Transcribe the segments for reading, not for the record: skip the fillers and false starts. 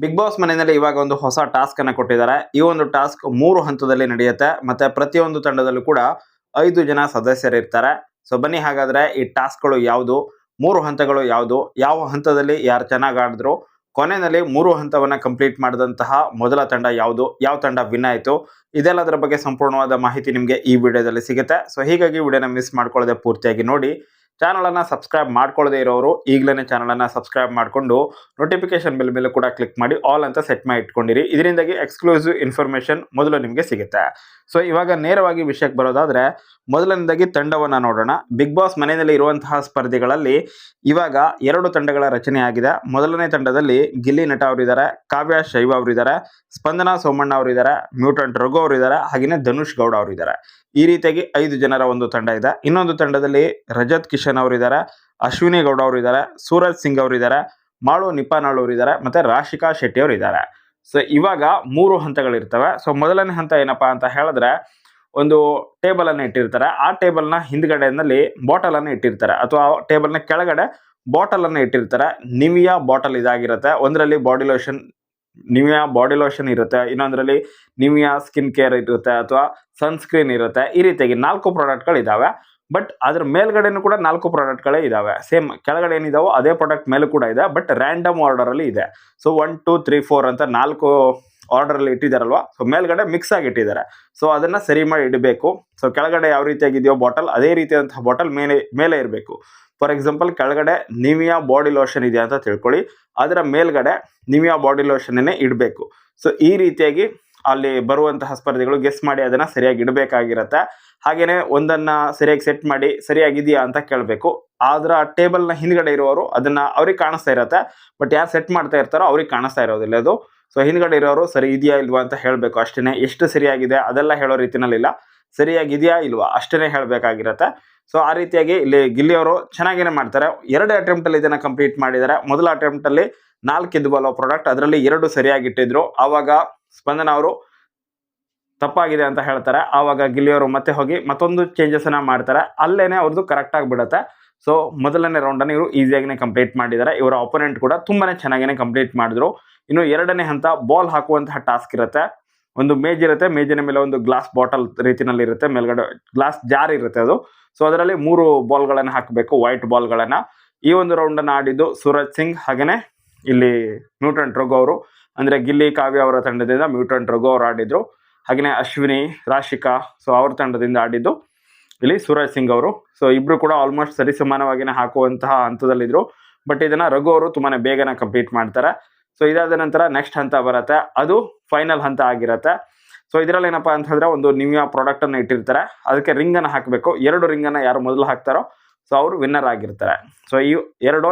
Big boss ಮನೆಯಲ್ಲಿ ಇವಾಗ ಒಂದು ಹೊಸ ಟಾಸ್ಕ್ ಅನ್ನ ಕೊಟ್ಟಿದ್ದಾರೆ. ಈ ಒಂದು ಟಾಸ್ಕ್ 3 ಹಂತದಲ್ಲಿ ನಡೆಯುತ್ತೆ. ಮತ್ತೆ ಪ್ರತಿಯೊಂದು ತಂಡದಲ್ಲೂ ಕೂಡ 5 ಜನ ಸದಸ್ಯರಿರ್ತಾರೆ. ಸೊ ಬನ್ನಿ ಹಾಗಾದ್ರೆ ಈ ಟಾಸ್ಕ್ಗಳು ಯಾವುದು, 3 ಹಂತಗಳು ಯಾವುದು, ಯಾವ ಹಂತದಲ್ಲಿ ಯಾರು ಚೆನ್ನಾಗಿ ಆಡಿದ್ರು, ಕೊನೆಯಲ್ಲಿ 3 ಹಂತವನ್ನ ಕಂಪ್ಲೀಟ್ ಮಾಡಿದಂತಹ ಮೊದಲ ತಂಡ ಯಾವುದು, ಯಾವ ತಂಡ ವಿನ್ ಆಯಿತು, ಇದೆಲ್ಲದರ ಬಗ್ಗೆ ಸಂಪೂರ್ಣವಾದ ಮಾಹಿತಿ ನಿಮಗೆ ಈ ವಿಡಿಯೋದಲ್ಲಿ ಸಿಗುತ್ತೆ. ಸೊ ಹೀಗಾಗಿ ವಿಡಿಯೋನ ಮಿಸ್ ಮಾಡ್ಕೊಳ್ಳದೆ ಪೂರ್ತಿಯಾಗಿ ನೋಡಿ. ಚಾನಲ್ ಅನ್ನ ಸಬ್ಸ್ಕ್ರೈಬ್ ಮಾಡ್ಕೊಳ್ಳದೆ ಇರೋರು ಈಗಲೇ ಚಾನಲ್ ಅನ್ನ ಸಬ್ಸ್ಕ್ರೈಬ್ ಮಾಡಿಕೊಂಡು ನೋಟಿಫಿಕೇಶನ್ ಬೆಲ್ ಮೇಲೆ ಕೂಡ ಕ್ಲಿಕ್ ಮಾಡಿ ಆಲ್ ಅಂತ ಸೆಟ್ ಮಾಡಿ ಇಟ್ಕೊಂಡಿರಿ. ಇದರಿಂದಾಗಿ ಎಕ್ಸ್ಕ್ಲೂಸಿವ್ ಇನ್ಫಾರ್ಮೇಶನ್ ಮೊದಲು ನಿಮಗೆ ಸಿಗುತ್ತೆ. ಸೊ ಇವಾಗ ನೇರವಾಗಿ ವಿಷಯಕ್ಕೆ ಬರೋದಾದ್ರೆ, ಮೊದಲನೇದಾಗಿ ತಂಡವನ್ನ ನೋಡೋಣ. ಬಿಗ್ ಬಾಸ್ ಮನೆಯಲ್ಲಿ ಇರುವಂತಹ ಸ್ಪರ್ಧಿಗಳಲ್ಲಿ ಇವಾಗ 2 ತಂಡಗಳ ರಚನೆ ಆಗಿದೆ. ಮೊದಲನೇ ತಂಡದಲ್ಲಿ ಗಿಲ್ಲಿ ನಟ ಅವರಿದ್ದಾರೆ, ಕಾವ್ಯ ಶೈವ ಅವರಿದ್ದಾರೆ, ಸ್ಪಂದನಾ ಸೋಮಣ್ಣ ಅವರಿದ್ದಾರೆ, ಮ್ಯೂಟೆಂಟ್ ರಘು ಅವರಿದ್ದಾರೆ, ಹಾಗೆಯೇ ಧನುಷ್ ಗೌಡ ಅವರಿದ್ದಾರೆ. ಈ ರೀತಿಯಾಗಿ 5 ಜನರ ಒಂದು ತಂಡ ಇದೆ. ಇನ್ನೊಂದು ತಂಡದಲ್ಲಿ ರಜತ್ ಕಿಶನ್ ಅವರಿದ್ದಾರೆ, ಅಶ್ವಿನಿ ಗೌಡ ಅವರಿದ್ದಾರೆ, ಸೂರಜ್ ಸಿಂಗ್ ಅವರಿದ್ದಾರೆ, ಮಾಳು ನಿಪಾನಾಳ್ ಅವರಿದ್ದಾರೆ, ಮತ್ತೆ ರಾಶಿಕಾ ಶೆಟ್ಟಿ ಅವರಿದ್ದಾರೆ. ಸೊ ಇವಾಗ 3 ಹಂತಗಳಿರ್ತವೆ. ಸೊ ಮೊದಲನೇ ಹಂತ ಏನಪ್ಪಾ ಅಂತ ಹೇಳಿದ್ರೆ, ಒಂದು ಟೇಬಲ್ ಅನ್ನು ಇಟ್ಟಿರ್ತಾರೆ. ಆ ಟೇಬಲ್ ನ ಹಿಂದ್ಗಡೆಯಲ್ಲಿ ಬಾಟಲ್ ಅನ್ನು ಇಟ್ಟಿರ್ತಾರೆ, ಅಥವಾ ಟೇಬಲ್ ನ ಕೆಳಗಡೆ ಬಾಟಲ್ ಅನ್ನು ಇಟ್ಟಿರ್ತಾರೆ. ನಿವಿಯಾ ಬಾಟಲ್ ಇದಾಗಿರುತ್ತೆ. ಒಂದರಲ್ಲಿ ನಿವಿಯಾ ಬಾಡಿ ಲೋಷನ್ ಇರುತ್ತೆ, ಇನ್ನೊಂದರಲ್ಲಿ ನಿವಿಯಾ ಸ್ಕಿನ್ ಕೇರ್ ಇರುತ್ತೆ, ಅಥವಾ ಸನ್ಸ್ಕ್ರೀನ್ ಇರುತ್ತೆ. ಈ ರೀತಿಯಾಗಿ 4 ಪ್ರಾಡಕ್ಟ್ಗಳು ಇದಾವೆ. ಬಟ್ ಅದ್ರ ಮೇಲ್ಗಡೆನೂ ಕೂಡ 4 ಪ್ರಾಡಕ್ಟ್ಗಳೇ ಇದಾವೆ. ಸೇಮ್ ಕೆಳಗಡೆ ಏನಿದಾವೋ ಅದೇ ಪ್ರಾಡಕ್ಟ್ ಮೇಲೂ ಕೂಡ ಇದೆ, ಬಟ್ ರ್ಯಾಂಡಮ್ ಆರ್ಡರ್ ಅಲ್ಲಿ ಇದೆ. ಸೊ 1 2 3 4 ಅಂತ 4 ಆರ್ಡರ್ ಅಲ್ಲಿ ಇಟ್ಟಿದಾರಲ್ವಾ, ಸೊ ಮೇಲ್ಗಡೆ ಮಿಕ್ಸ್ ಆಗಿ ಇಟ್ಟಿದ್ದಾರೆ. ಸೊ ಅದನ್ನ ಸರಿ ಮಾಡಿ ಇಡಬೇಕು. ಸೊ ಕೆಳಗಡೆ ಯಾವ ರೀತಿಯಾಗಿದೆಯೋ ಬಾಟಲ್, ಅದೇ ರೀತಿಯಾದಂತಹ ಬಾಟಲ್ ಮೇಲೆ ಇರಬೇಕು. ಫಾರ್ ಎಕ್ಸಾಂಪಲ್, ಕೆಳಗಡೆ ನಿವಿಯಾ ಬಾಡಿ ಲೋಷನ್ ಇದೆ ಅಂತ ತಿಳ್ಕೊಳ್ಳಿ, ಅದರ ಮೇಲ್ಗಡೆ ನಿವಿಯಾ ಬಾಡಿ ಲೋಷನ್ ಇಡಬೇಕು. ಸೊ ಈ ರೀತಿಯಾಗಿ ಅಲ್ಲಿ ಬರುವಂತಹ ಸ್ಪರ್ಧಿಗಳು ಗೆಸ್ ಮಾಡಿ ಅದನ್ನ ಸರಿಯಾಗಿ ಇಡಬೇಕಾಗಿರತ್ತೆ. ಹಾಗೇನೆ ಒಂದನ್ನ ಸರಿಯಾಗಿ ಸೆಟ್ ಮಾಡಿ ಸರಿಯಾಗಿದೆಯಾ ಅಂತ ಕೇಳಬೇಕು. ಆದ್ರ ಟೇಬಲ್ ನ ಹಿಂದ್ಗಡೆ ಇರೋರು ಅದನ್ನ ಅವ್ರಿಗೆ ಕಾಣಿಸ್ತಾ ಇರತ್ತೆ, ಬಟ್ ಯಾರು ಸೆಟ್ ಮಾಡ್ತಾ ಇರ್ತಾರೋ ಅವ್ರಿಗೆ ಕಾಣಿಸ್ತಾ ಇರೋದಿಲ್ಲ ಅದು. ಸೊ ಹಿಂದ್ಗಡೆ ಇರೋರು ಸರಿ ಇದೆಯಾ ಇಲ್ವಾ ಅಂತ ಹೇಳಬೇಕು ಅಷ್ಟೇನೆ. ಎಷ್ಟು ಸರಿಯಾಗಿದೆ ಅದೆಲ್ಲ ಹೇಳೋ ರೀತಿನಲ್ಲಿಲ್ಲ, ಸರಿಯಾಗಿದೆಯಾ ಇಲ್ವಾ ಅಷ್ಟೇನೆ ಹೇಳಬೇಕಾಗಿರತ್ತೆ. ಸೊ ಆ ರೀತಿಯಾಗಿ ಇಲ್ಲಿ ಗಿಲ್ಲಿ ಅವರು ಚೆನ್ನಾಗೇನೆ ಮಾಡ್ತಾರೆ. 2 ಅಟೆಂಪ್ಟ್ ಅಲ್ಲಿ ಇದನ್ನ ಕಂಪ್ಲೀಟ್ ಮಾಡಿದ್ದಾರೆ. ಮೊದಲ ಅಟೆಂಪ್ಟ್ ಅಲ್ಲಿ 4 ಇದ್ವಲ್ಲ ಪ್ರಾಡಕ್ಟ್, ಅದರಲ್ಲಿ 2 ಸರಿಯಾಗಿ ಇಟ್ಟಿದ್ರು. ಆವಾಗ ಸ್ಪಂದನ ಅವರು ತಪ್ಪಾಗಿದೆ ಅಂತ ಹೇಳ್ತಾರೆ. ಆವಾಗ ಗಿಲ್ಲಿಯವರು ಮತ್ತೆ ಹೋಗಿ ಮತ್ತೊಂದು ಚೇಂಜಸ್ ಅನ್ನ ಮಾಡ್ತಾರೆ. ಅಲ್ಲೇನೆ ಅವ್ರದ್ದು ಕರೆಕ್ಟ್ ಆಗಿಬಿಡುತ್ತೆ. ಸೊ ಮೊದಲನೇ ರೌಂಡ್ ಅನ್ನು ಇವರು ಈಸಿಯಾಗಿ ಕಂಪ್ಲೀಟ್ ಮಾಡಿದ್ದಾರೆ. ಇವರ ಅಪೋನೆಂಟ್ ಕೂಡ ತುಂಬಾನೇ ಚೆನ್ನಾಗಿ ಕಂಪ್ಲೀಟ್ ಮಾಡಿದ್ರು. ಇನ್ನು 2ನೇ ಹಂತ ಬಾಲ್ ಹಾಕುವಂತಹ ಟಾಸ್ಕ್ ಇರುತ್ತೆ. ಒಂದು ಮೇಜ್ ಇರುತ್ತೆ, ಮೇಜಿನ ಮೇಲೆ ಒಂದು ಗ್ಲಾಸ್ ಬಾಟಲ್ ರೀತಿನಲ್ಲಿ ಇರುತ್ತೆ, ಮೇಲ್ಗಡೆ ಗ್ಲಾಸ್ ಜಾರ್ ಇರುತ್ತೆ ಅದು. ಸೊ ಅದರಲ್ಲಿ 3 ಬಾಲ್ಗಳನ್ನು ಹಾಕಬೇಕು, ವೈಟ್ ಬಾಲ್ಗಳನ್ನ. ಈ ಒಂದು ರೌಂಡ್ ಅನ್ನು ಆಡಿದ್ದು ಸೂರಜ್ ಸಿಂಗ್, ಹಾಗೇನೆ ಇಲ್ಲಿ ಮ್ಯೂಟೆಂಟ್ ರಘು ಅವರು, ಅಂದ್ರೆ ಗಿಲ್ಲಿ ಕಾವ್ಯ ಅವರ ತಂಡದಿಂದ ಮ್ಯೂಟೆಂಟ್ ರಘು ಅವರು ಆಡಿದ್ರು. ಹಾಗೆಯೇ ಅಶ್ವಿನಿ, ರಾಶಿಕಾ, ಸೊ ಅವ್ರ ತಂಡದಿಂದ ಆಡಿದ್ದು ಇಲ್ಲಿ ಸೂರಜ್ ಸಿಂಗ್ ಅವರು. ಸೊ ಇಬ್ರು ಕೂಡ ಆಲ್ಮೋಸ್ಟ್ ಸರಿಸಮಾನವಾಗಿನೇ ಹಾಕುವಂತಹ ಹಂತದಲ್ಲಿದ್ರು. ಬಟ್ ಇದನ್ನ ರಘು ಅವರು ತುಂಬಾನೇ ಬೇಗನೆ ಕಂಪ್ಲೀಟ್ ಮಾಡ್ತಾರೆ. ಸೊ ಇದಾದ ನಂತರ ನೆಕ್ಸ್ಟ್ ಹಂತ ಬರುತ್ತೆ, ಅದು ಫೈನಲ್ ಹಂತ ಆಗಿರುತ್ತೆ. ಸೊ ಇದರಲ್ಲಿ ಏನಪ್ಪಾ ಅಂತಂದ್ರೆ, ಒಂದು ನಿವಿಯಾ ಪ್ರಾಡಕ್ಟ್ ಅನ್ನ ಇಟ್ಟಿರ್ತಾರೆ, ಅದಕ್ಕೆ ರಿಂಗ್ ಅನ್ನ ಹಾಕಬೇಕು. 2 ರಿಂಗ್ ಅನ್ನ ಯಾರು ಮೊದಲು ಹಾಕ್ತಾರೋ ಸೊ ಅವರು ವಿನ್ನರ್ ಆಗಿರ್ತಾರೆ. ಸೊ ಈ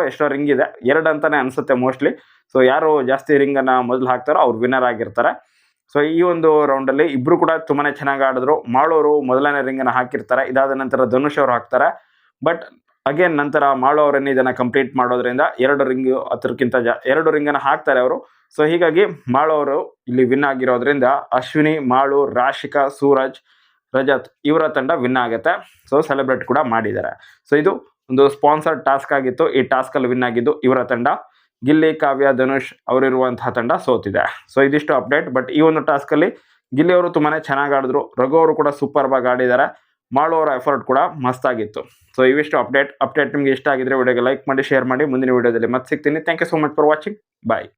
ಎಷ್ಟೋ ರಿಂಗ್ ಇದೆ, 2 ಅಂತಾನೆ ಅನ್ಸುತ್ತೆ ಮೋಸ್ಟ್ಲಿ. ಸೊ ಯಾರು ಜಾಸ್ತಿ ರಿಂಗ್ ಅನ್ನ ಮೊದಲು ಹಾಕ್ತಾರೋ ಅವ್ರು ವಿನ್ನರ್ ಆಗಿರ್ತಾರೆ. ಸೊ ಈ ಒಂದು ರೌಂಡ್ ಅಲ್ಲಿ ಇಬ್ರು ಕೂಡ ತುಂಬಾನೇ ಚೆನ್ನಾಗಿ ಆಡಿದ್ರು. ಮಾಳೋರು ಮೊದಲನೇ ರಿಂಗ್ ಅನ್ನ ಹಾಕಿರ್ತಾರೆ, ಇದಾದ ನಂತರ ಧನುಷ್ ಅವರು ಹಾಕ್ತಾರೆ. ಬಟ್ ಅಗೇನ್ ನಂತರ ಮಾಳು ಅವರನ್ನ ಇದನ್ನ ಕಂಪ್ಲೀಟ್ ಮಾಡೋದ್ರಿಂದ 2 ರಿಂಗ್ ಅದಕ್ಕಿಂತ 2 ರಿಂಗ್ ಅನ್ನ ಹಾಕ್ತಾರೆ ಅವರು. ಸೊ ಹೀಗಾಗಿ ಮಾಳು ಅವರು ಇಲ್ಲಿ ವಿನ್ ಆಗಿರೋದ್ರಿಂದ ಅಶ್ವಿನಿ, ಮಾಳು, ರಾಶಿಕಾ, ಸೂರಜ್, ರಜತ್ ಇವರ ತಂಡ ವಿನ್ ಆಗುತ್ತೆ. ಸೊ ಸೆಲೆಬ್ರೇಟ್ ಕೂಡ ಮಾಡಿದ್ದಾರೆ. ಸೊ ಇದು ಒಂದು ಸ್ಪಾನ್ಸರ್ಡ್ ಟಾಸ್ಕ್ ಆಗಿತ್ತು. ಈ ಟಾಸ್ಕ್ ಅಲ್ಲಿ ವಿನ್ ಆಗಿದ್ದು ಇವರ ತಂಡ. ಗಿಲ್ಲಿ, ಕಾವ್ಯ, ಧನುಷ್ ಅವರಿರುವಂತಹ ತಂಡ ಸೋತಿದೆ. ಸೊ ಇದಿಷ್ಟು ಅಪ್ಡೇಟ್. ಬಟ್ ಈ ಒಂದು ಟಾಸ್ಕ್ ಅಲ್ಲಿ ಗಿಲ್ಲಿ ಅವರು ತುಂಬಾನೇ ಚೆನ್ನಾಗಿ ಆಡಿದ್ರು, ರಘು ಅವರು ಕೂಡ ಸೂಪರ್ ಆಗಿ ಆಡಿದ್ದಾರೆ, ಮಾಳು ಅವರ ಎಫರ್ಟ್ ಕೂಡ ಮಸ್ತ್ ಆಗಿತ್ತು. ಸೊ ಇವಿಷ್ಟು ಅಪ್ಡೇಟ್ ನಿಮಗೆ ಇಷ್ಟ ಆಗಿದ್ರೆ ವಿಡಿಯೋಗೆ ಲೈಕ್ ಮಾಡಿ, ಶೇರ್ ಮಾಡಿ. ಮುಂದಿನ ವಿಡಿಯೋದಲ್ಲಿ ಮತ್ತೆ ಸಿಗ್ತೀನಿ. Thank you so much for watching. Bye.